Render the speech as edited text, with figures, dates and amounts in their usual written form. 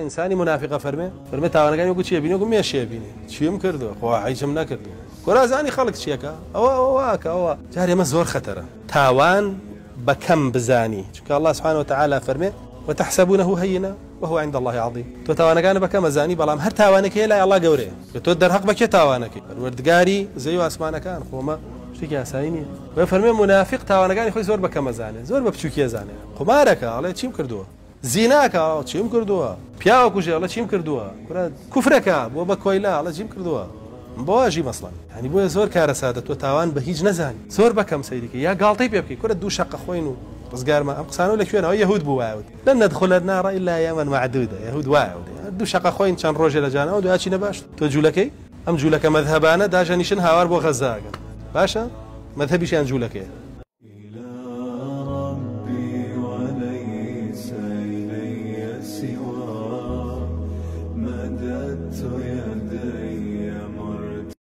إنساني منافقة فرمي تاوانا كان يقول شيء بيني يقول مية شيء بيني شيء مكردو خو عيشم نكردو كرازاني خلق شيكا أو جاري ما زور خطرة تاوان بكم بزاني شوف الله سبحانه وتعالى فرمي وتحسبونه هينا وهو عند الله عظيم تو تاوانا كان بكم زاني بلام هر تاوانك لا الله قوري تو درحق بك تاوانك الوردقاري زيو أسمانا كان خوما شتي سايني وفرمي منافق تاوانا كان يخوي زور بكم زاني زور ببشوكي زاني خمارك الله شيء مكردو زيناك چیم کردووە پیاوە کوژێ ئەڵە چیم کردووە کوفرەکە بۆ بە کۆیلا ئەڵە چیم کردووە بۆ ژی مەسڵەن ینی بۆیە زۆر کارە سادە تۆ تاوان بە هیچ نەزانی زۆر بەکەم سەیریکە یا گاڵتەی پێ بکەی کورە دوو شەقە خۆین و ڕزگارمە ئەم قسانە لە کوێنەوە یەهود بوو وایوت لەن ندخل النار إلا أياما معدودة یەهود وایوت دوو شەقە خۆین چەند ڕۆژێ لە جانەوە دوای چینە باش تۆ جوولەکەی ئەم جوولەکە مەذهبانە داژەنیشن هاوار بۆ غەزاگەن باشە مەذهبیشیان جوولەکەیە مددت يدي